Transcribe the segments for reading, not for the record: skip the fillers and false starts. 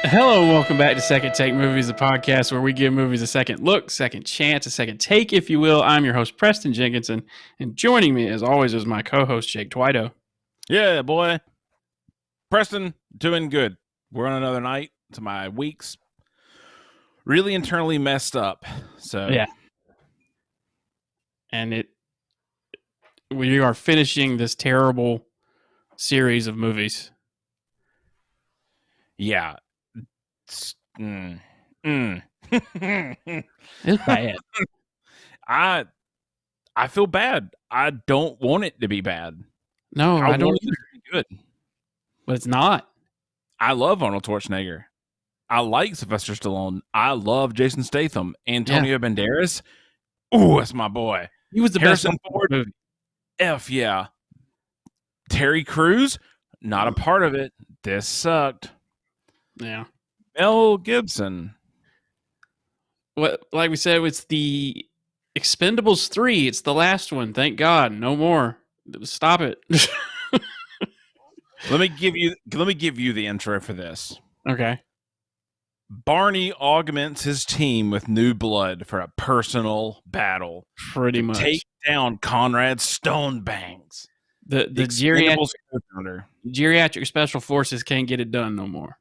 Hello, welcome back to Second Take Movies, the podcast where we give movies a second look, second chance, a second take, if you will. I'm your host, Preston Jenkinson, and joining me, as always, is my co-host, Jake Twido. Yeah, boy. Preston, doing good. We're on another night. So my week's really internally messed up. So Yeah. And we are finishing this terrible series of movies. Yeah. It's bad. I feel bad. I don't want it to be bad. No, I don't want either. it to be good. But it's not. I love Arnold Schwarzenegger. I like Sylvester Stallone. I love Jason Statham. Antonio Banderas. Ooh, that's my boy. He was the Harrison best Ford. movie. F yeah. Terry Crews, not a part of it. This sucked. Yeah. Mel Gibson. What, like we said, it's the Expendables 3. It's the last one. Thank God. No more. Stop it. Let me give you the intro for this. Okay. Barney augments his team with new blood for a personal battle. Pretty much. Take down Conrad Stonebangs. The geriatric special forces can't get it done no more.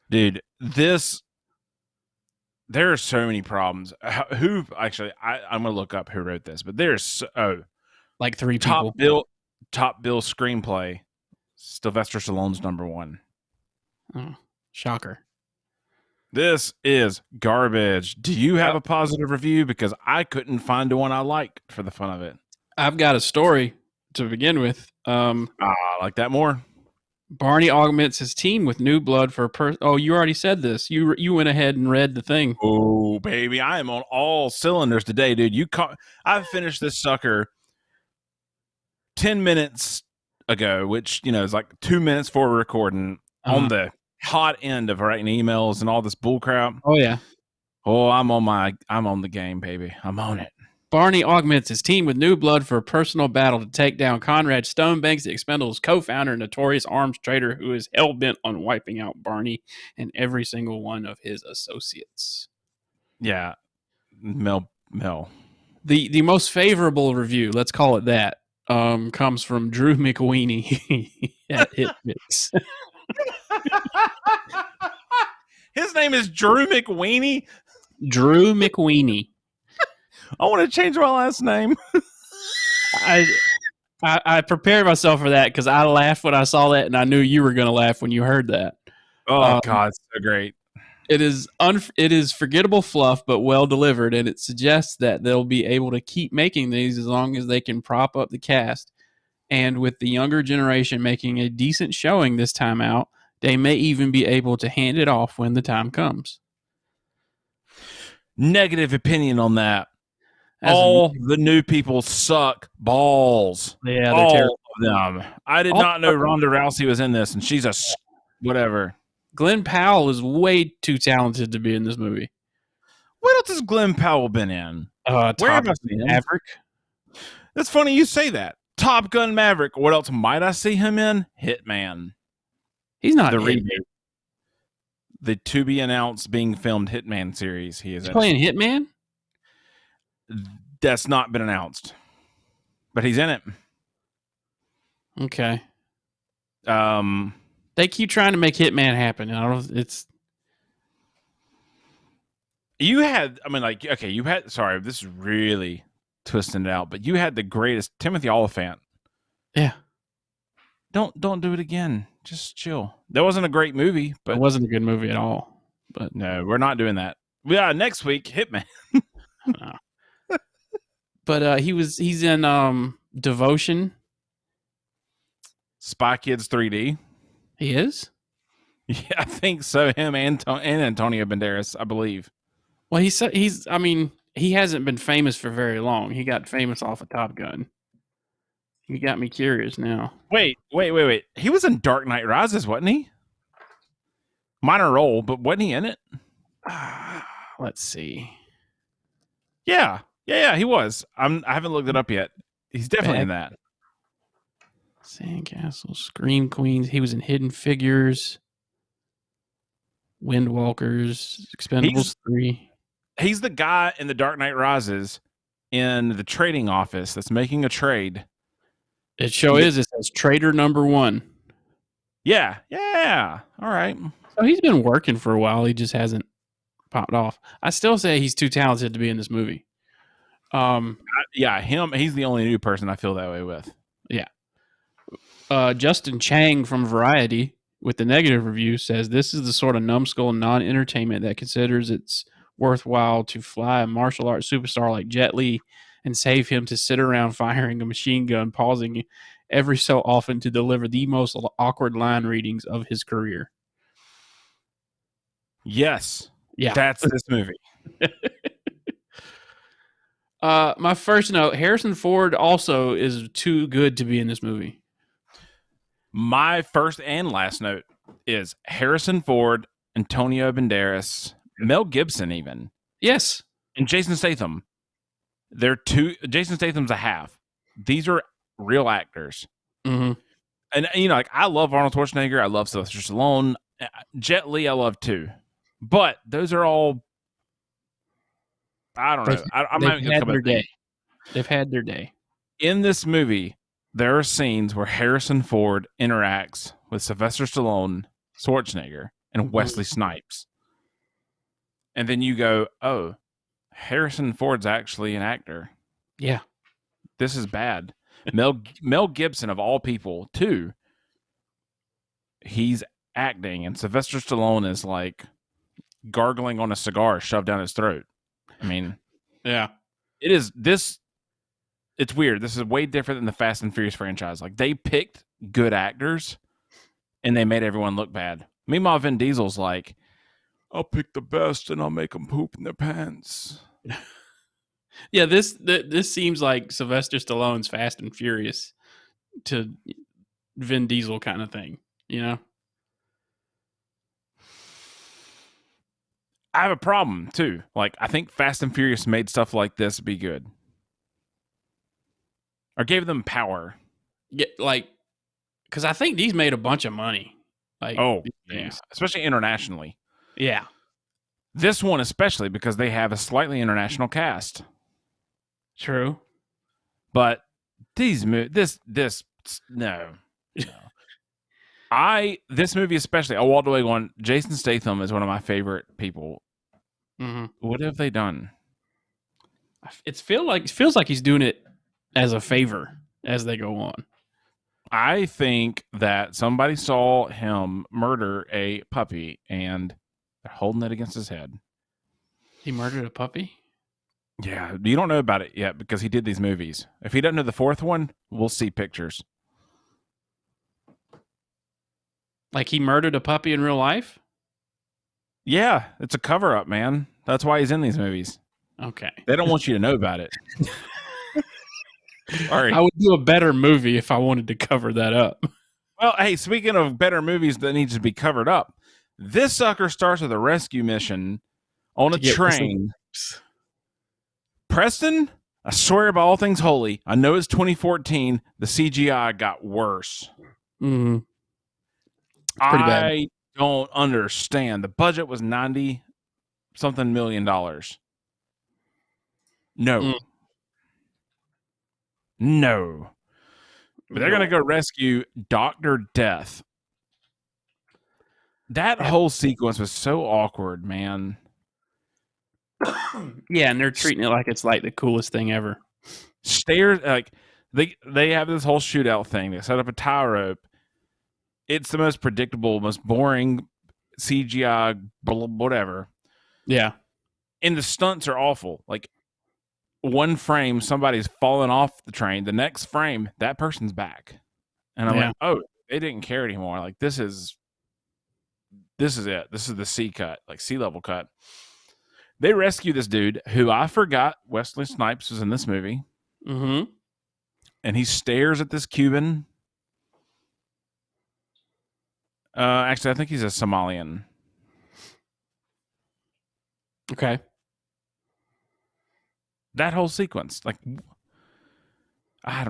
Dude, there are so many problems. I'm going to look up who wrote this, but there's like three people. Top bill screenplay. Sylvester Stallone's number one. Oh, shocker. This is garbage. Do you have a positive review? Because I couldn't find one I liked for the fun of it. I've got a story to begin with. I like that more. Barney augments his team with new blood for Oh, you already said this. You went ahead and read the thing. Oh, baby, I am on all cylinders today, dude. I finished this sucker 10 minutes ago, which is like 2 minutes before we're recording, on the hot end of writing emails and all this bullcrap. Oh yeah. Oh, I'm on the game, baby. I'm on it. Barney augments his team with new blood for a personal battle to take down Conrad Stonebanks, the Expendables co-founder and notorious arms trader who is hell-bent on wiping out Barney and every single one of his associates. Yeah. Mel. The most favorable review, let's call it that, comes from Drew McWeeny at HitMix. His name is Drew McWeeny? Drew McWeeny. I want to change my last name. I prepared myself for that because I laughed when I saw that, and I knew you were going to laugh when you heard that. Oh, God, so great. It is forgettable fluff, but well delivered, and it suggests that they'll be able to keep making these as long as they can prop up the cast. And with the younger generation making a decent showing this time out, they may even be able to hand it off when the time comes. Negative opinion on that. All the new people suck balls. Yeah, they're all terrible. Of them. I did not know Ronda Rousey was in this, and she's a whatever. Glenn Powell is way too talented to be in this movie. What else has Glenn Powell been in? Where have I seen him? Maverick. That's funny you say that. Top Gun Maverick. What else might I see him in? Hitman. He's not the remake. The to be announced being filmed Hitman series. He's playing Hitman? That's not been announced, but he's in it. Okay. They keep trying to make Hitman happen. I don't know. Sorry, this is really twisting it out, but you had the greatest Timothy Olyphant. Yeah. Don't do it again. Just chill. That wasn't a great movie, but it wasn't a good movie at all. But no, we're not doing that. Yeah, next week, Hitman. No. But he's in Devotion. Spy Kids 3D. He is? Yeah, I think so. Him and Antonio Banderas, I believe. Well, he hasn't been famous for very long. He got famous off of Top Gun. You got me curious now. Wait. He was in Dark Knight Rises, wasn't he? Minor role, but wasn't he in it? Let's see. Yeah, he was. I haven't looked it up yet. He's definitely in that. Sandcastle, Scream Queens. He was in Hidden Figures. Windwalkers, Expendables He's 3. he's the guy in The Dark Knight Rises in the trading office that's making a trade. It show is. It says Trader Number 1. Yeah. All right. So he's been working for a while. He just hasn't popped off. I still say he's too talented to be in this movie. Him. He's the only new person I feel that way with. Yeah. Justin Chang from Variety, with the negative review, says this is the sort of numbskull non-entertainment that considers it's worthwhile to fly a martial arts superstar like Jet Li and save him to sit around firing a machine gun, pausing every so often to deliver the most awkward line readings of his career. Yes. Yeah. That's this movie. My first note, Harrison Ford also is too good to be in this movie. My first and last note is Harrison Ford, Antonio Banderas, Mel Gibson even. Yes. And Jason Statham. Jason Statham's a half. These are real actors. Mm-hmm. And, like, I love Arnold Schwarzenegger. I love Sylvester Stallone. Jet Li, I love too. But those are all, I don't know. I'm not even going to come up with day. They've had their day. In this movie, there are scenes where Harrison Ford interacts with Sylvester Stallone, Schwarzenegger, and Wesley Snipes. And then you go, oh, Harrison Ford's actually an actor. Yeah. This is bad. Mel Gibson, of all people, too, he's acting, and Sylvester Stallone is like gargling on a cigar shoved down his throat. I mean, yeah. It's weird. This is way different than the Fast and Furious franchise. Like, they picked good actors, and they made everyone look bad. Meanwhile, Vin Diesel's like, I'll pick the best, and I'll make them poop in their pants. Yeah, this seems like Sylvester Stallone's Fast and Furious to Vin Diesel kind of thing, you know? I have a problem, too. Like, I think Fast and Furious made stuff like this be good. Or gave them power. Yeah, like, because I think these made a bunch of money. Like, yeah. Especially internationally. Yeah. This one especially because they have a slightly international cast. True. But this no. This movie especially, I walked away going, Jason Statham is one of my favorite people. Mm-hmm. What have they done? It feels like he's doing it as a favor as they go on. I think that somebody saw him murder a puppy and they're holding it against his head. He murdered a puppy? Yeah, you don't know about it yet because he did these movies. If he doesn't know the fourth one, we'll see pictures. Like he murdered a puppy in real life? Yeah, it's a cover-up, man. That's why he's in these movies. Okay. They don't want you to know about it. I would do a better movie if I wanted to cover that up. Well, hey, speaking of better movies that need to be covered up, this sucker starts with a rescue mission on a train. Preston, I swear by all things holy, I know it's 2014. The CGI got worse. Mm-hmm. Pretty bad. I don't understand. The budget was $90-something million. No. No. But they're going to go rescue Dr. Death. That whole sequence was so awkward, man. Yeah, and they're treating it like it's like the coolest thing ever. Stairs, like they have this whole shootout thing. They set up a tie rope. It's the most predictable, most boring CGI, whatever. Yeah. And the stunts are awful. Like, one frame, somebody's falling off the train. The next frame, that person's back. And I'm like, oh, they didn't care anymore. Like, this is it. This is the C cut, like C-level cut. They rescue this dude who I forgot Wesley Snipes was in this movie. Mm-hmm. And he stares at this Cuban. Actually, I think he's a Somalian. Okay. That whole sequence, like, I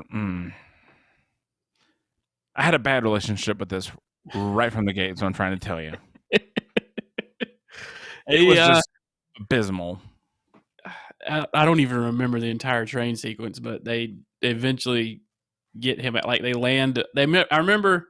had a bad relationship with this right from the gate, so I'm trying to tell you. It was just abysmal. I don't even remember the entire train sequence, but they eventually get him at, like, they land. I remember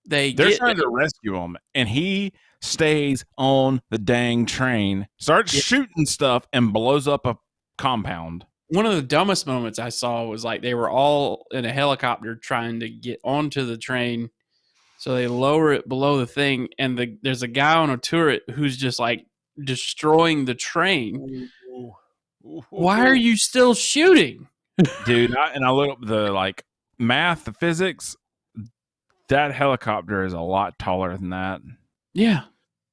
They're get trying to rescue him, and he stays on the dang train, starts shooting stuff, and blows up a compound. One of the dumbest moments I saw was like they were all in a helicopter trying to get onto the train. So they lower it below the thing, and there's a guy on a turret who's just like destroying the train. Why are you still shooting? Dude, I look up the like math, the physics. That helicopter is a lot taller than that. Yeah.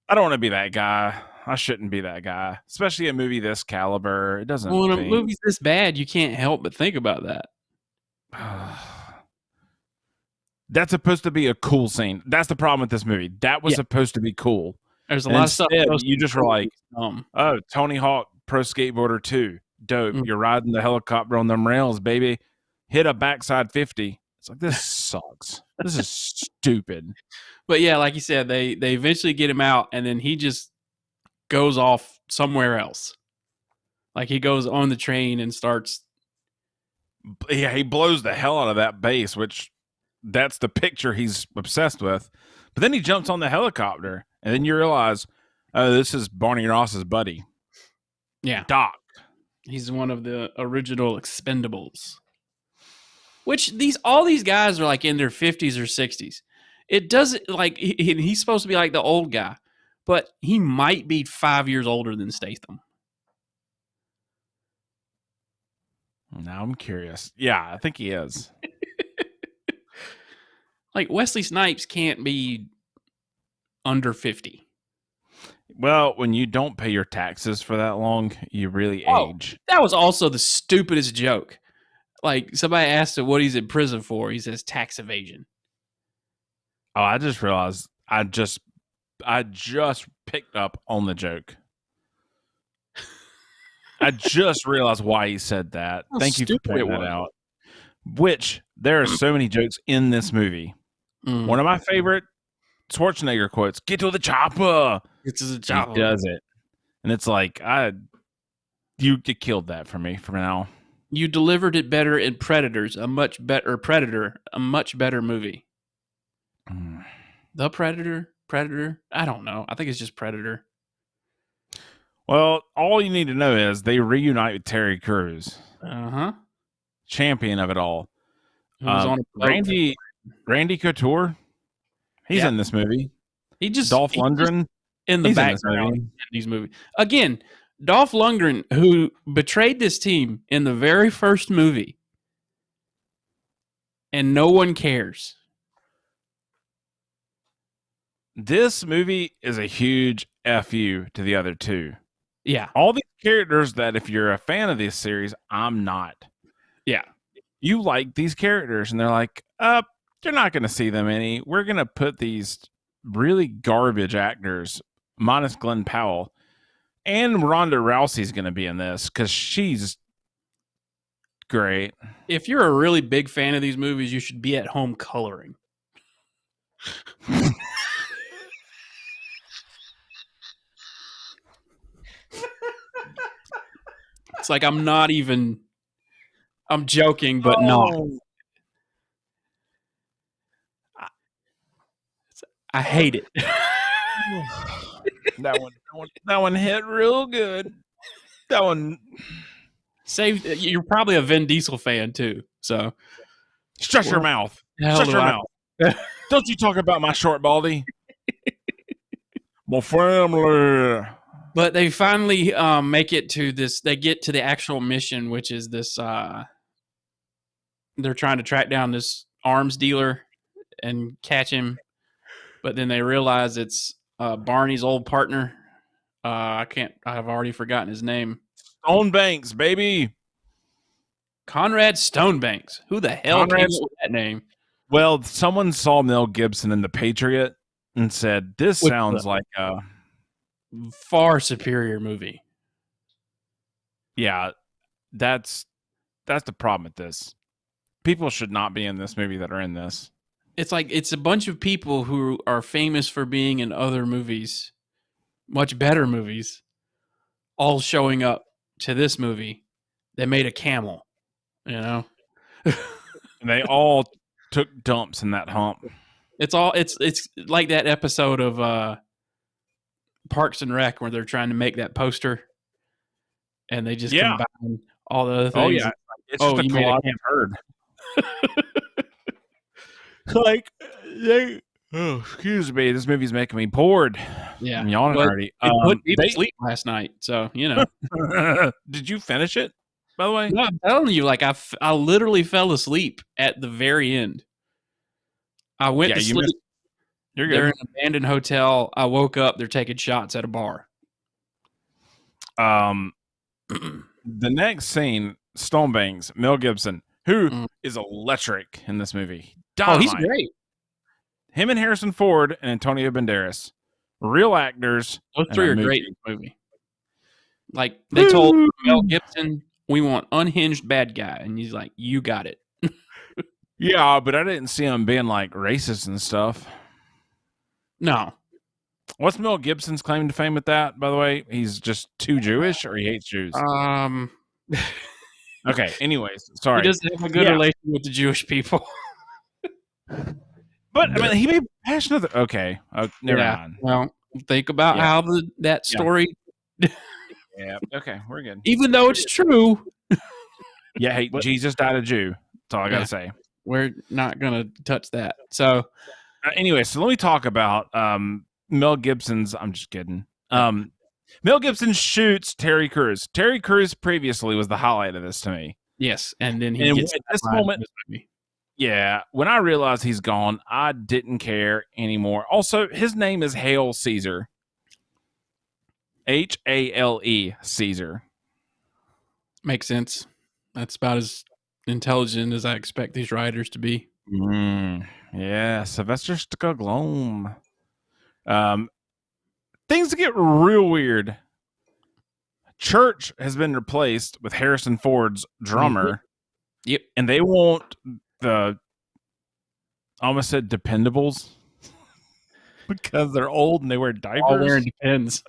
I don't want to be that guy. I shouldn't be that guy, especially a movie this caliber. It doesn't. Well, when a movie's this bad, you can't help but think about that. That's supposed to be a cool scene. That's the problem with this movie. That was supposed to be cool. There's a lot of stuff. You just were like, oh, Tony Hawk Pro Skateboarder 2. Dope. You're riding the helicopter on them rails, baby. Hit a backside 50. It's like, this sucks. This is stupid. But yeah, like you said, they eventually get him out, and then he just goes off somewhere else. Like he goes on the train and starts. Yeah, he blows the hell out of that base, which that's the picture he's obsessed with. But then he jumps on the helicopter, and then you realize, oh, this is Barney Ross's buddy. Yeah. Doc. He's one of the original Expendables. Which all these guys are like in their 50s or 60s. It doesn't, like, he's supposed to be like the old guy, but he might be 5 years older than Statham. Now I'm curious. Yeah, I think he is. Like, Wesley Snipes can't be under 50. Well, when you don't pay your taxes for that long, you really age. That was also the stupidest joke. Like, somebody asked him what he's in prison for. He says tax evasion. Oh, I just realized I just picked up on the joke. I just realized why he said that. Thank you for pointing that out. Which, there are so many jokes in this movie. One of my favorite Schwarzenegger quotes, "Get to the chopper." Get to the chopper. He does it. And it's like, you killed that for me for now. You delivered it better in Predators, a much better movie. The Predator? I don't know. I think it's just Predator. Well, all you need to know is they reunite with Terry Crews. Champion of it all. Randy Couture. He's in this movie. Dolph Lundgren in the background in these movies. Again, Dolph Lundgren, who betrayed this team in the very first movie, and no one cares. This movie is a huge FU to the other two. Yeah. All these characters that if you're a fan of this series, I'm not. Yeah. You like these characters, and they're like, you're not going to see them any. We're going to put these really garbage actors, minus Glenn Powell, and Ronda Rousey's going to be in this because she's great. If you're a really big fan of these movies, you should be at home coloring. It's like I'm joking, but not. I hate it. That one hit real good. That one. You're probably a Vin Diesel fan too, so shut your mouth. Shut your mouth. Don't you talk about my short baldy. My family. But they finally make it to this. They get to the actual mission, which is this. They're trying to track down this arms dealer and catch him, but then they realize it's Barney's old partner. I've already forgotten his name. Stonebanks, baby. Conrad Stonebanks. Who the hell came up with that name? Well, someone saw Mel Gibson in The Patriot and said, "This sounds like a far superior movie." Yeah, that's the problem with this. People should not be in this movie that are in this. It's like it's a bunch of people who are famous for being in other movies, much better movies, all showing up to this movie. They made a camel, you know. And they all took dumps in that hump. It's like that episode of Parks and Rec where they're trying to make that poster, and they just combine all the other things. Oh yeah, it's just a you made a colossal herd. Like they. Oh, excuse me. This movie's making me bored. Yeah, I'm yawning already. It put me to sleep last night, so you know. Did you finish it? By the way, no, I'm telling you, like I literally fell asleep at the very end. I went to sleep. You're good. They're in an abandoned hotel. I woke up. They're taking shots at a bar. The next scene, Stonebangs, Mel Gibson, who is electric in this movie. Dynamite. Oh, he's great. Him and Harrison Ford and Antonio Banderas, real actors. Those three are great in the movie. Like they told Mel Gibson, we want unhinged bad guy, and he's like, you got it. Yeah, but I didn't see him being like racist and stuff. No. What's Mel Gibson's claim to fame with that, by the way? He's just too Jewish, or he hates Jews? Okay, anyways, sorry. He doesn't have a good relation with the Jewish people. But, I mean, he made Passion of the... Okay, never mind. Well, think about how that story... Yeah, okay, we're good. Even though it's true. Yeah, hey, Jesus died a Jew. That's all I got to say. We're not going to touch that. So... anyway, so let me talk about Mel Gibson's... I'm just kidding. Mel Gibson shoots Terry Crews. Terry Crews previously was the highlight of this to me. Yes, and then he gets... At this moment... Yeah, when I realized he's gone, I didn't care anymore. Also, his name is Hail Caesar. Hale Caesar. Makes sense. That's about as intelligent as I expect these writers to be. Yeah, Sylvester Stallone. Things get real weird. Church has been replaced with Harrison Ford's drummer. Yep. And they want I almost said Dependables because they're old and they wear diapers. All wearing Depends.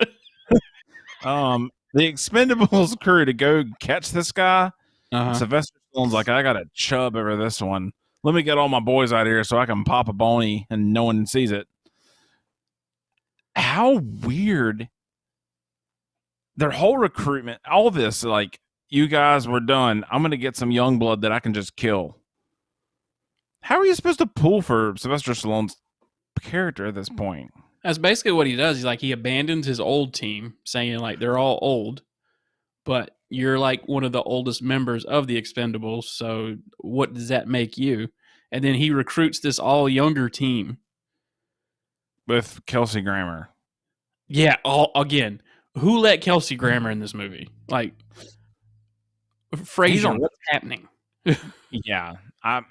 The Expendables crew to go catch this guy. Sylvester Stallone's like, I got a chub over this one. Let me get all my boys out here so I can pop a bony and no one sees it. How weird. Their whole recruitment, all this, like, you guys were done. I'm going to get some young blood that I can just kill. How are you supposed to pull for Sylvester Stallone's character at this point? That's basically what he does. He's like, he abandons his old team, saying like they're all old, but you're like one of the oldest members of the Expendables. So what does that make you? And then he recruits this all younger team with Kelsey Grammer. Yeah. Again, who let Kelsey Grammer in this movie? Like, Frasier, what's happening? Yeah. I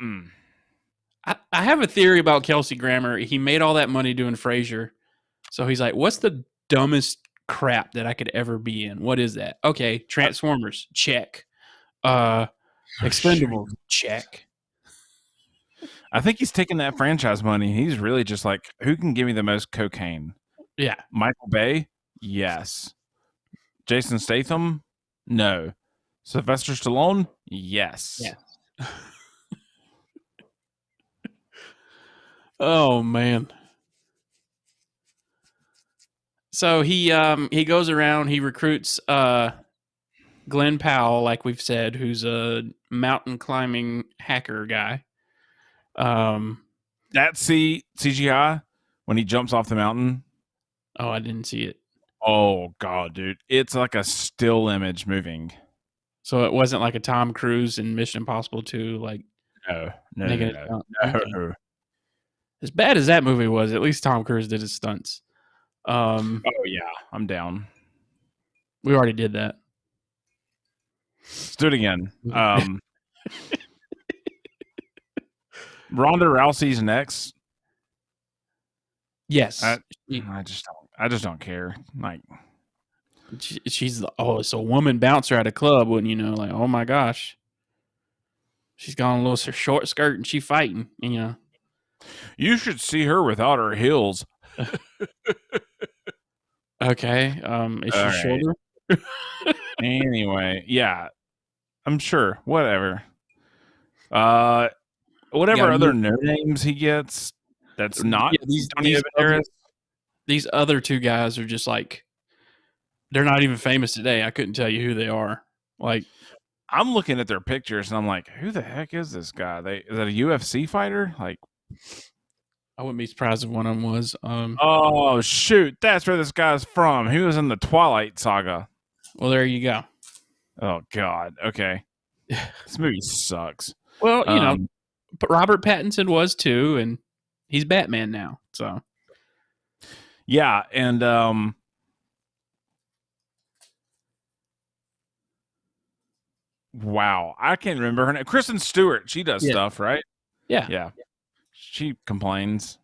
have a theory about Kelsey Grammer. He made all that money doing Frasier. So he's like, what's the dumbest crap that I could ever be in? What is that? Okay, Transformers, check. Expendables, check. I think he's taking that franchise money. He's really just like, who can give me the most cocaine? Yeah. Michael Bay? Yes. Jason Statham? No. Sylvester Stallone? Yes. Yeah. Oh man. So he goes around, he recruits Glenn Powell, like we've said, who's a mountain climbing hacker guy. That CGI when he jumps off the mountain. Oh, I didn't see it. Oh god, dude. It's like a still image moving. So it wasn't like a Tom Cruise in Mission Impossible 2, like no. Okay. As bad as that movie was, at least Tom Cruise did his stunts. Oh yeah, I'm down. We already did that. Let's do it again. Ronda Rousey's next. Yes. I just don't care. Like she's it's a woman bouncer at a club, wouldn't you know? Like, oh my gosh. She's got a little short skirt and she fighting, you know. You should see her without her heels. Okay. Is All she right. shorter? Anyway, yeah, I'm sure. Whatever. Uh, Got whatever to other move. no names he gets, that's not Yeah, these Antonio Banderas. these other two guys are just like they're not even famous today. I couldn't tell you who they are. Like I'm looking at their pictures and I'm like, who the heck is this guy? Is that a UFC fighter? Like, I wouldn't be surprised if one of them was. oh shoot, that's where this guy's from. He was in the Twilight Saga. Well, there you go. Oh God. Okay, this movie sucks. Well, Um, but Robert Pattinson was too, and he's Batman now. So yeah, and wow, I can't remember her name. Kristen Stewart. She does yeah, stuff, right? yeah, Yeah, she complains.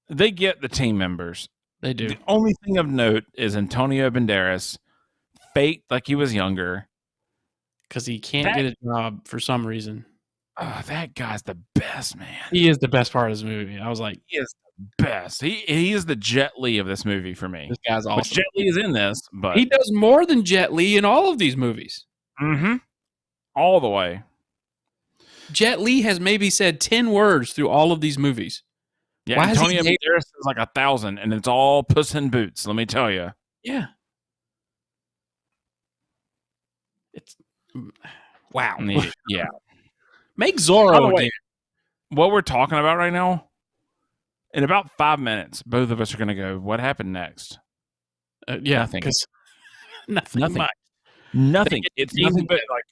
They get the team members. they do The only thing of note is Antonio Banderas faked like he was younger. because he can't That get a job for some reason. that guy's the best, man. He is the best part of this movie. I was like, He is the best. He is the Jet Li of this movie for me. this guy's Which awesome. Jet Li is in this, but He does more than Jet Li in all of these movies. all the way. Jet Li has maybe said 10 words through all of these movies. Yeah, Why is he Antonio Banderas is like 1,000, and it's all Puss in Boots. Let me tell you. Yeah. It's wow. Yeah. Make By the Zorro way, again. what we're talking about right now, in about 5 minutes, both of us are going to go, what happened next? Yeah, Nothing. because nothing. Nothing. Much. Nothing. They It's get nothing but like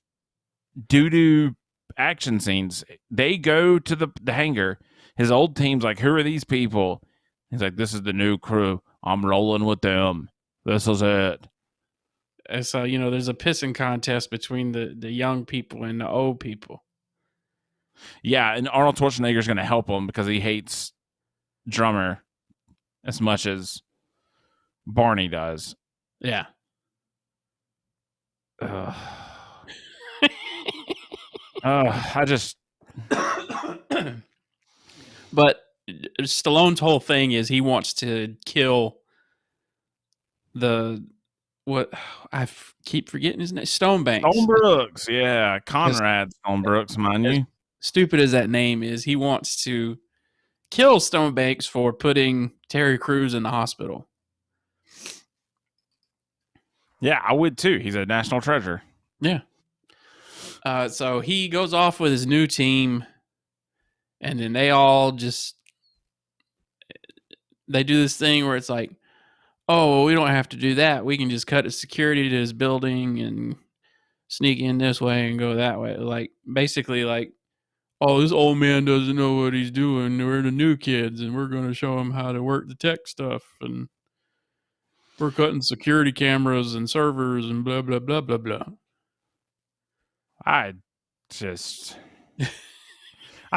doo-doo action scenes. They go to the hangar. His old team's like, who are these people? He's like, this is the new crew. I'm rolling with them. This is it. So there's a pissing contest between the young people and the old people. Yeah, and Arnold Schwarzenegger's going to help him because he hates Drummer as much as Barney does. Yeah. I just. But Stallone's whole thing is he wants to kill I keep forgetting his name. Stonebanks. Stone Brooks, yeah, Conrad Stone Brooks, mind you. Stupid as that name is, he wants to kill Stonebanks for putting Terry Crews in the hospital. Yeah, I would too. He's a national treasure. Yeah. So he goes off with his new team, and then they all they do this thing where it's like, oh, we don't have to do that. We can just cut a security to his building and sneak in this way and go that way. Like basically like, oh, this old man doesn't know what he's doing. We're the new kids, and we're going to show him how to work the tech stuff, and we're cutting security cameras and servers and blah blah blah blah blah. I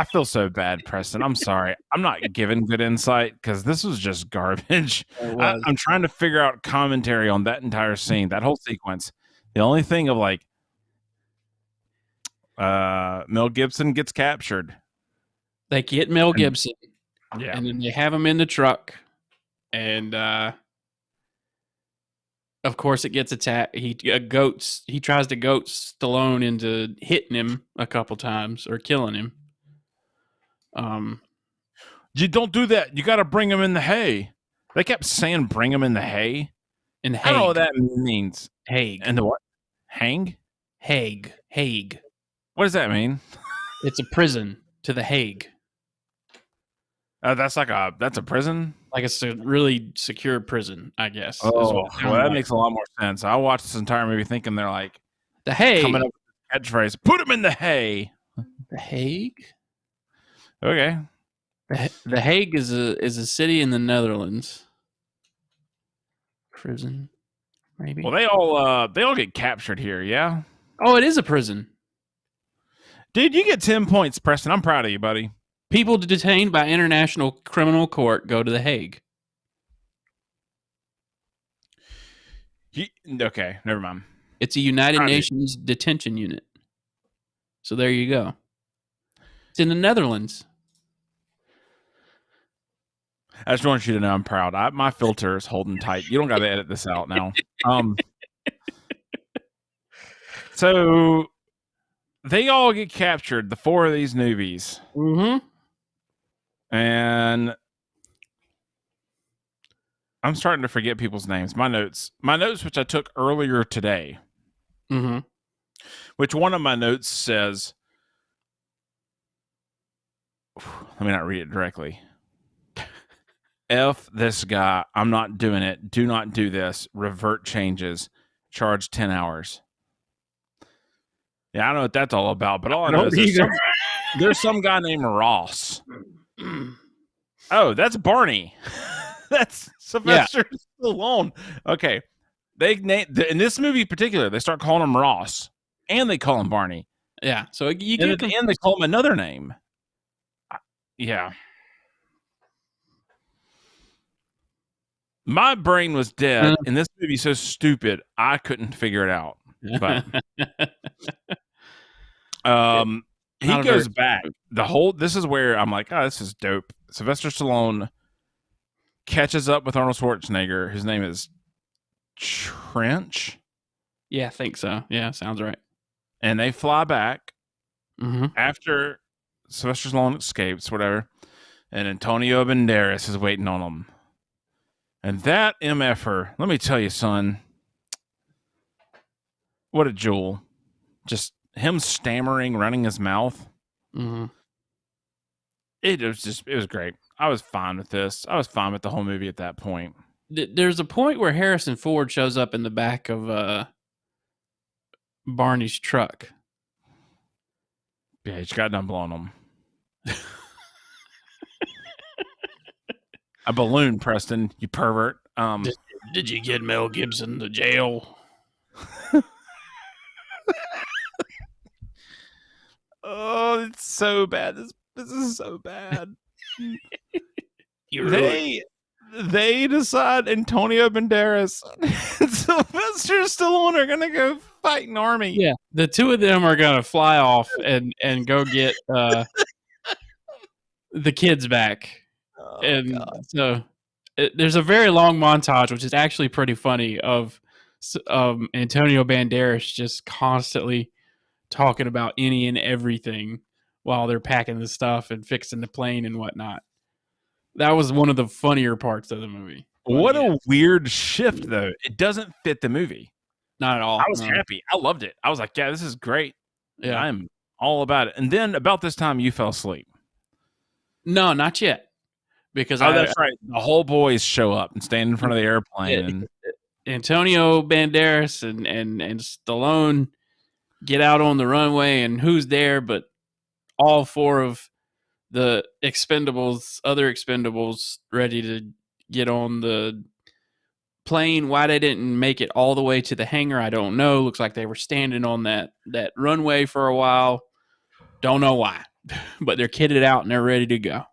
feel so bad, Preston. I'm sorry. I'm not giving good insight because this was just garbage. I'm trying to figure out commentary on that entire scene, that whole sequence. The only thing of like, Mel Gibson gets captured. They get Mel Gibson, Yeah, and then they have him in the truck, and of course it gets attacked. He tries to goat Stallone into hitting him a couple times or killing him. you don't do that. You got to bring him in the hay. They kept saying, "Bring him in the hay." In I don't know Hague. what that means. Hague. And the what? Hang? Hague. What does that mean? It's a prison to the Hague. That's a prison. Like it's a really secure prison, I guess. Oh, well, that makes a lot more sense. I watched this entire movie thinking they're like the Hague. coming up with the catchphrase, "Put him in the hay." The Hague. Okay. The Hague is a city in the Netherlands. Prison, maybe. Well, they all get captured here. Yeah. Oh, it is a prison. Dude, you get 10 points, Preston. I'm proud of you, buddy. People detained by International Criminal Court go to the Hague. Okay, never mind. It's a United Nations detention unit. So there you go. It's in the Netherlands. I just want you to know I'm proud. My filter is holding tight. You don't got to edit this out now. So they all get captured, the 4 of these newbies. Mm-hmm. And I'm starting to forget people's names. My notes, which I took earlier today, Mm-hmm. which one of my notes says, let me not read it directly. F this guy. I'm not doing it. Do not do this. Revert changes. Charge 10 hours. Yeah, I don't know what that's all about, but all I know is there's some guy named Ross. Oh, that's Barney. That's Sylvester Stallone. Okay. In this movie in particular, they start calling him Ross, and they call him Barney. Yeah. So you And at the end, they call him another name. Yeah. My brain was dead, and this movie's so stupid, I couldn't figure it out. But he goes back. This is where I'm like, oh, this is dope. Sylvester Stallone catches up with Arnold Schwarzenegger. His name is Trench. Yeah, I think so. Yeah, sounds right. And they fly back Mm-hmm. after Sylvester Stallone escapes, whatever. And Antonio Banderas is waiting on them. And that MFer, let me tell you, son, what a jewel. Just him stammering, running his mouth. Mm-hmm. It was great. I was fine with this. I was fine with the whole movie at that point. There's a point where Harrison Ford shows up in the back of Barney's truck. Yeah, he just got done blowing him. A balloon, Preston, you pervert. Did you get Mel Gibson to jail? Oh, it's so bad. This is so bad. They decide Antonio Banderas and Sylvester Stallone are gonna go fight an army. Yeah, the two of them are gonna fly off and go get the kids back. Oh, and God. So there's a very long montage, which is actually pretty funny, of Antonio Banderas just constantly talking about any and everything while they're packing the stuff and fixing the plane and whatnot. That was one of the funnier parts of the movie. What a weird shift, though. It doesn't fit the movie. Not at all. I was happy. I loved it. I was like, yeah, this is great. Yeah. I'm all about it. And then about this time, you fell asleep. No, not yet. Because that's right. The whole boys show up and stand in front of the airplane. And Antonio Banderas and Stallone get out on the runway, and who's there but all 4 of the other Expendables, ready to get on the plane. Why they didn't make it all the way to the hangar, I don't know. Looks like they were standing on that runway for a while. Don't know why, but they're kitted out and they're ready to go.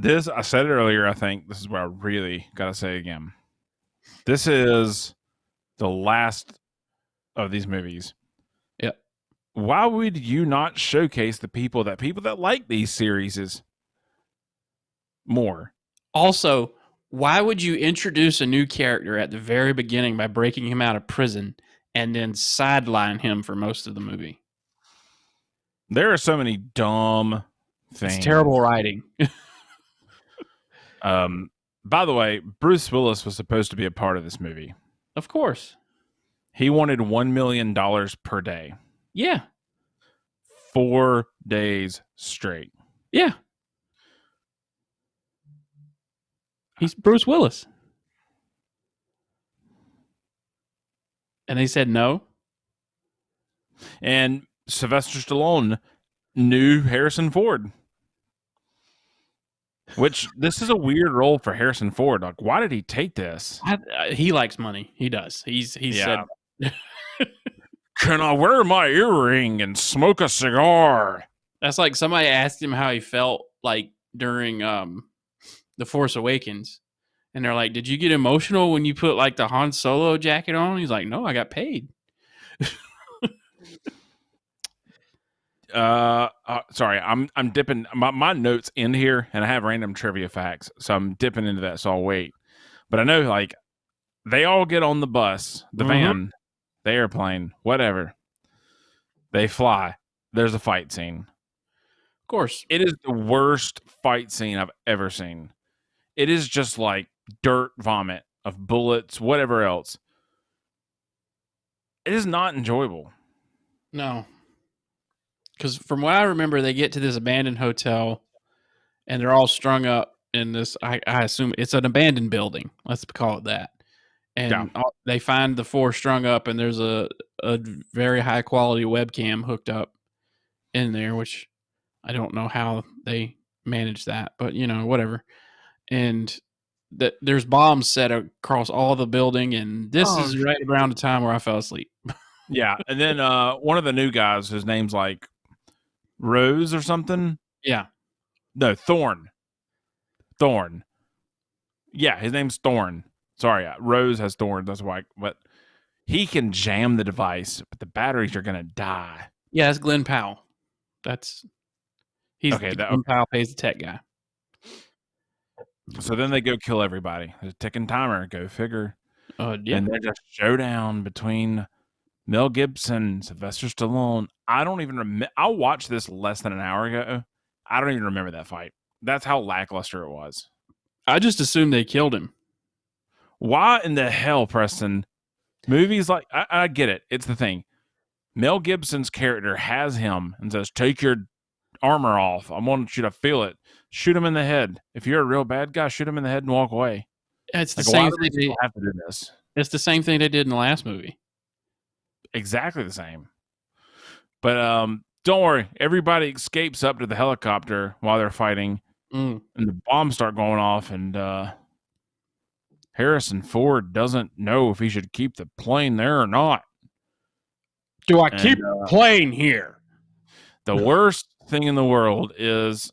I said it earlier, I think this is what I really got to say again. This is the last of these movies. Yep. Why would you not showcase the people that like these series more? Also, why would you introduce a new character at the very beginning by breaking him out of prison and then sideline him for most of the movie? There are so many dumb things. It's terrible writing. By the way, Bruce Willis was supposed to be a part of this movie. Of course. He wanted $1 million per day. Yeah. 4 days straight. Yeah. He's Bruce Willis. And they said no. And Sylvester Stallone knew Harrison Ford. Which, this is a weird role for Harrison Ford. Like, why did he take this? He likes money. He does. He's said, can I wear my earring and smoke a cigar? That's like somebody asked him how he felt like during The Force Awakens. And they're like, did you get emotional when you put like the Han Solo jacket on? He's like, no, I got paid. Sorry, I'm dipping. My notes end here, and I have random trivia facts, so I'm dipping into that. So I'll wait. But I know, like, they all get on the bus, the van, the airplane, whatever. They fly. There's a fight scene. Of course. It is the worst fight scene I've ever seen. It is just like dirt vomit of bullets, whatever else. It is not enjoyable. No. Because from what I remember, they get to this abandoned hotel and they're all strung up in this. I assume it's an abandoned building. Let's call it that. And they find the 4 strung up, and there's a very high quality webcam hooked up in there, which I don't know how they managed that, but whatever. And that there's bombs set across all the building, and this is right around the time where I fell asleep. Yeah, and then one of the new guys, his name's like Rose or something. Yeah. No, Thorn. Yeah, his name's Thorn. Sorry, Rose has thorns. That's why. But he can jam the device, but the batteries are gonna die. Yeah, that's Glenn Powell. He's okay. Glenn Powell pays the tech guy. So then they go kill everybody. There's a ticking timer. Go figure. Yeah. And there's a showdown between Mel Gibson, Sylvester Stallone. I don't even remember. I watched this less than an hour ago. I don't even remember that fight. That's how lackluster it was. I just assumed they killed him. Why in the hell, Preston? Movies like I get it. It's the thing. Mel Gibson's character has him and says, "Take your armor off. I want you to feel it. Shoot him in the head. If you're a real bad guy, shoot him in the head and walk away." It's the same thing. They have to do this. It's the same thing they did in the last movie. Exactly the same. But don't worry. Everybody escapes up to the helicopter while they're fighting, and the bombs start going off, and Harrison Ford doesn't know if he should keep the plane there or not. Do I keep the plane here? The worst thing in the world is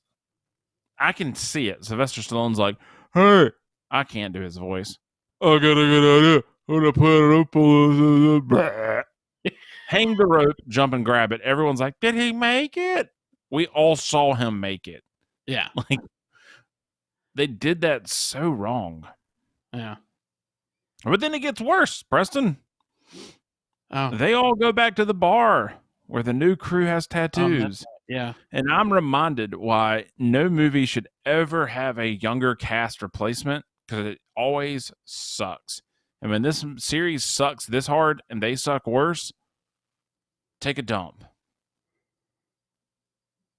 I can see it. Sylvester Stallone's like, "Hey," I can't do his voice. "I got a good idea. I'm gonna put it up on hang the rope, jump and grab it." Everyone's like, "Did he make it?" We all saw him make it. Yeah. Like, they did that so wrong. Yeah. But then it gets worse, Preston. Oh. They all go back to the bar where the new crew has tattoos. Yeah. And I'm reminded why no movie should ever have a younger cast replacement, because it always sucks. And when this series sucks this hard and they suck worse, take a dump.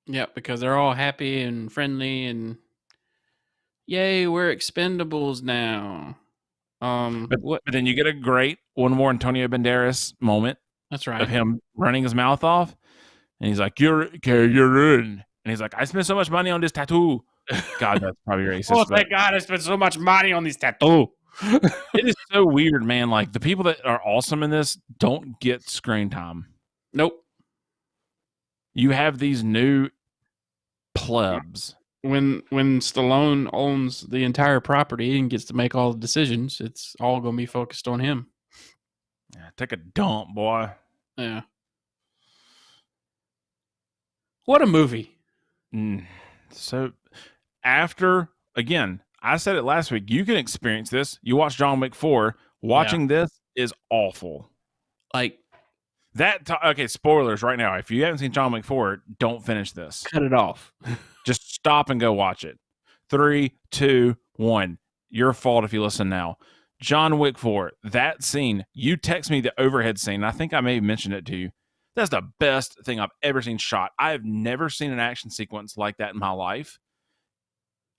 Yeah, because they're all happy and friendly and yay, we're Expendables now. But then you get a great one more Antonio Banderas moment. That's right. Of him running his mouth off. And he's like, you're in. And he's like, I spent so much money on this tattoo. God, that's probably racist. Oh, thank God I spent so much money on these tattoos. It is so weird, man. Like, the people that are awesome in this don't get screen time. Nope. You have these new plebs. When Stallone owns the entire property and gets to make all the decisions, it's all going to be focused on him. Yeah, take a dump, boy. Yeah. What a movie. So after, again, I said it last week, you can experience this. You watch John Wick 4. Watching this is awful. Like that. Okay, spoilers right now. If you haven't seen John Wick 4, don't finish this. Cut it off. Just stop and go watch it. 3, 2, 1. Your fault if you listen now. John Wick 4, that scene, you text me the overhead scene. I think I may have mentioned it to you. That's the best thing I've ever seen shot. I have never seen an action sequence like that in my life.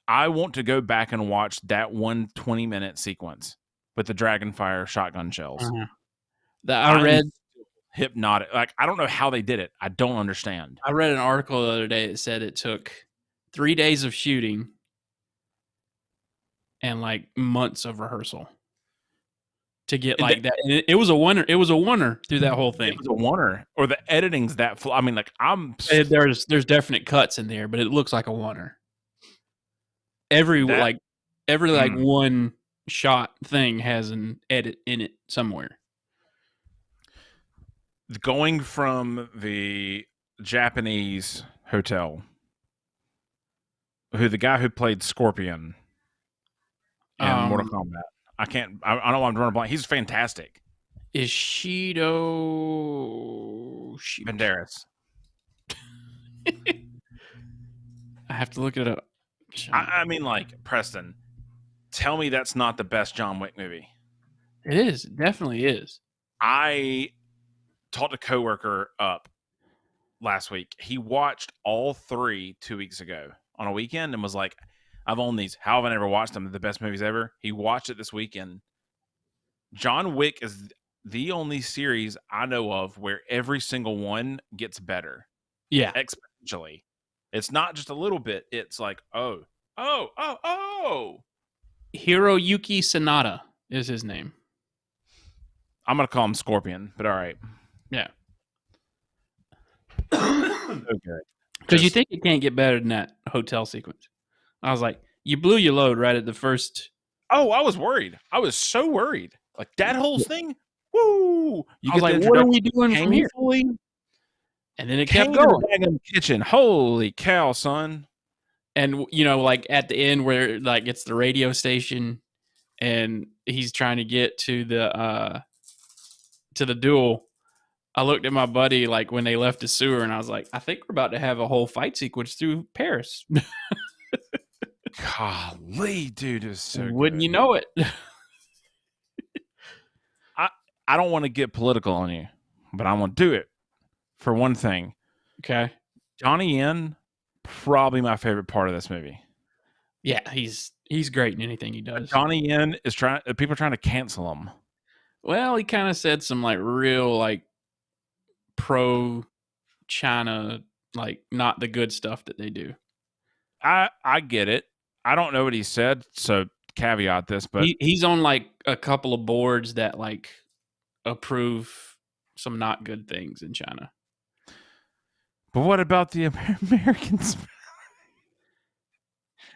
I want to go back and watch that 20-minute sequence with the Dragonfire shotgun shells. I read hypnotic. Like, I don't know how they did it. I don't understand. I read an article the other day that said it took 3 days of shooting and like months of rehearsal to get like that. And it was a wonder. It was a wonder through that whole thing. It was a wonder. Or the editing's that. I mean, like, there's definite cuts in there, but it looks like a wonder. Every one shot thing has an edit in it somewhere. Going from the Japanese hotel. The guy who played Scorpion in Mortal Um, Kombat. I don't want to drawing a blank. He's fantastic. Ishido. Shoot. Banderas. I have to look it up. I mean, like, Preston, tell me that's not the best John Wick movie. It is. It definitely is. I talked a coworker up last week. He watched all 3 2 weeks ago on a weekend and was like, I've owned these. How have I never watched them? They're the best movies ever. He watched it this weekend. John Wick is the only series I know of where every single one gets better. Yeah. Exponentially. It's not just a little bit. It's like, oh. Hiroyuki Sanada is his name. I'm going to call him Scorpion, but all right. Yeah. Okay. Because you think it can't get better than that hotel sequence. I was like, you blew your load right at the first. Oh, I was worried. I was so worried. Like that whole thing. Woo! I was like, what are we doing from here? And then it kept going. In the kitchen. Holy cow, son! And like at the end where like it's the radio station, and he's trying to get to the duel. I looked at my buddy like when they left the sewer, and I was like, I think we're about to have a whole fight sequence through Paris. Golly, dude, is so Wouldn't good. you know it? I don't want to get political on you, but I'm gonna do it for one thing. Okay. Johnny Yen, probably my favorite part of this movie. Yeah, he's great in anything he does. Johnny Yen is people are trying to cancel him. Well, he kind of said some like real like pro China, like not the good stuff that they do. I get it. I don't know what he said, so caveat this, but he's on like a couple of boards that like approve some not good things in China. But what about the Americans?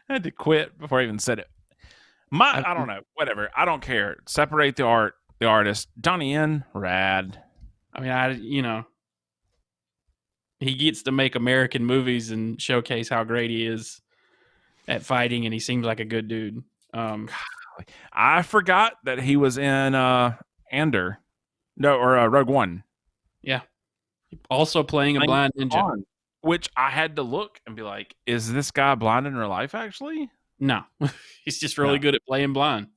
I had to quit before I even said it. I don't know. Whatever. I don't care. Separate the artist. Johnny Yen, rad. I mean, he gets to make American movies and showcase how great he is at fighting, and he seems like a good dude. I forgot that he was in Rogue One. Yeah. Also playing a blind ninja. Which I had to look and be like, is this guy blind in real life actually? No. He's just really good at playing blind.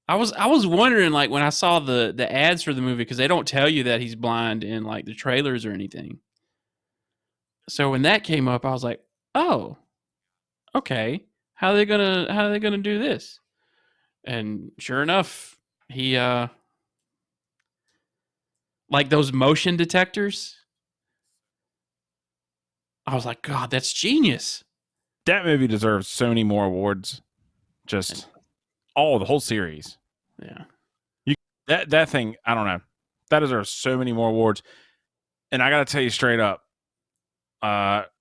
I was wondering, like, when I saw the ads for the movie, because they don't tell you that he's blind in like the trailers or anything. So when that came up, I was like, oh, okay. How are they gonna do this? And sure enough, he like those motion detectors. I was like, God, that's genius. That movie deserves so many more awards. Just the whole series. Yeah. That thing, I don't know. That deserves so many more awards. And I gotta tell you straight up,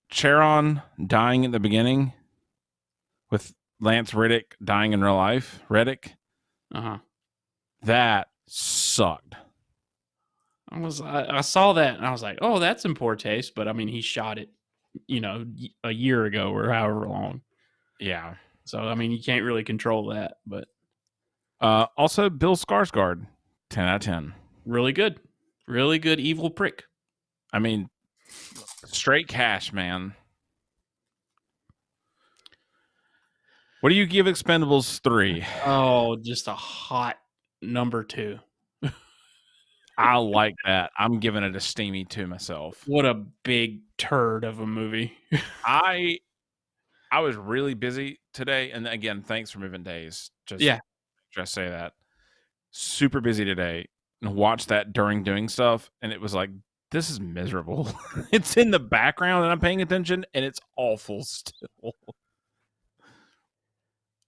Charon dying at the beginning with Lance Reddick dying in real life. Reddick. That sucked. I saw that and I was like, oh, that's in poor taste. But I mean, he shot it, a year ago or however long. Yeah. So I mean, you can't really control that. But also Bill Skarsgård, 10 out of 10. Really good evil prick. I mean, straight cash, man. What do you give Expendables 3? Oh, just a hot number 2. I like that. I'm giving it a steamy 2 myself. What a big turd of a movie. I was really busy today, and again, thanks for moving days. Just say that. Super busy today, and watched that during doing stuff, and it was like, this is miserable. It's in the background, and I'm paying attention, and it's awful still.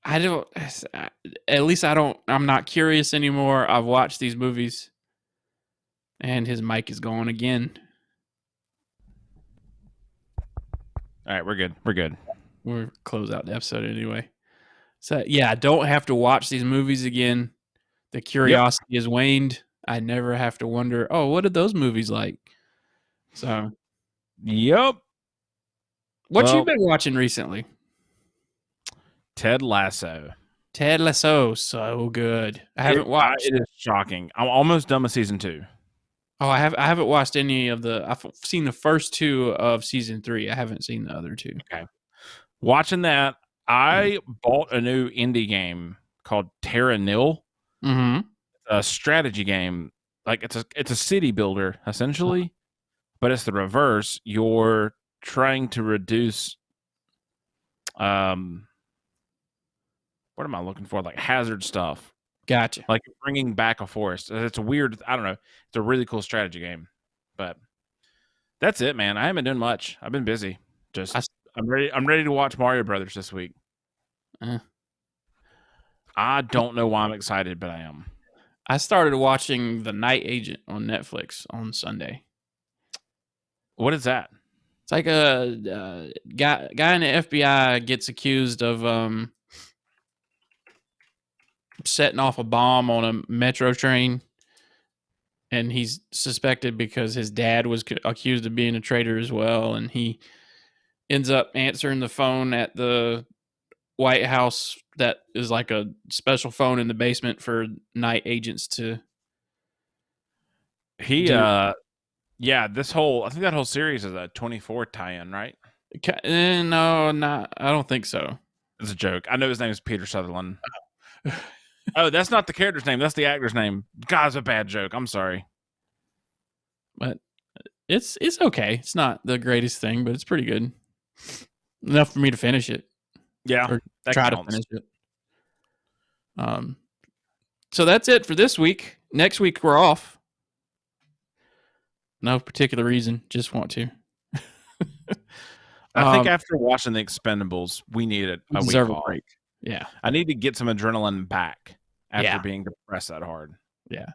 I'm not curious anymore. I've watched these movies and his mic is going again. All right, we're good. We'll close out the episode anyway. So yeah, I don't have to watch these movies again. The curiosity has waned. I never have to wonder, oh, what are those movies like? So Yep. What you Well, been watching recently? Ted Lasso. Ted Lasso, so good. I haven't watched. It is shocking. I'm almost done with season 2. Oh, I haven't watched any of the. I've seen the first 2 of season 3. I haven't seen the other 2. Okay. Watching that, I bought a new indie game called Terra Nil. Mm-hmm. A strategy game. Like it's a city builder essentially, but it's the reverse. You're trying to reduce what am I looking for? Like hazard stuff. Gotcha. Like bringing back a forest. It's a weird, I don't know. It's a really cool strategy game. But that's it, man. I haven't done much. I've been busy. I'm ready to watch Mario Brothers this week. I don't know why I'm excited, but I am. I started watching The Night Agent on Netflix on Sunday. What is that? It's like a guy in the FBI gets accused of setting off a bomb on a metro train, and he's suspected because his dad was accused of being a traitor as well, and he ends up answering the phone at the White House that is like a special phone in the basement for night agents to yeah, I think that whole series is a 24 tie-in, right? No, I don't think so. It's a joke. I know his name is Peter Sutherland. Oh, that's not the character's name. That's the actor's name. God, it's a bad joke. I'm sorry. But it's okay. It's not the greatest thing, but it's pretty good. Enough for me to finish it. Yeah, or that try counts. to finish it. So that's it for this week. Next week we're off. No particular reason. Just want to. I think after watching the Expendables, we needed a week off. Break. Yeah. I need to get some adrenaline back after being depressed that hard. Yeah.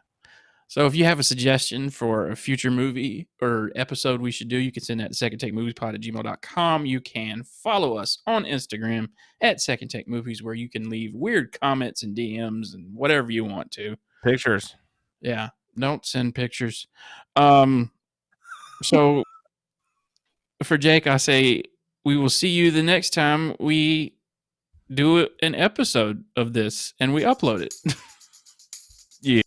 So if you have a suggestion for a future movie or episode we should do, you can send that to secondtakemoviespod@gmail.com. You can follow us on Instagram at Second Take Movies, where you can leave weird comments and DMs and whatever you want to. Pictures. Yeah. Don't send pictures. So for Jake, I say we will see you the next time we do an episode of this and we upload it. Yeah.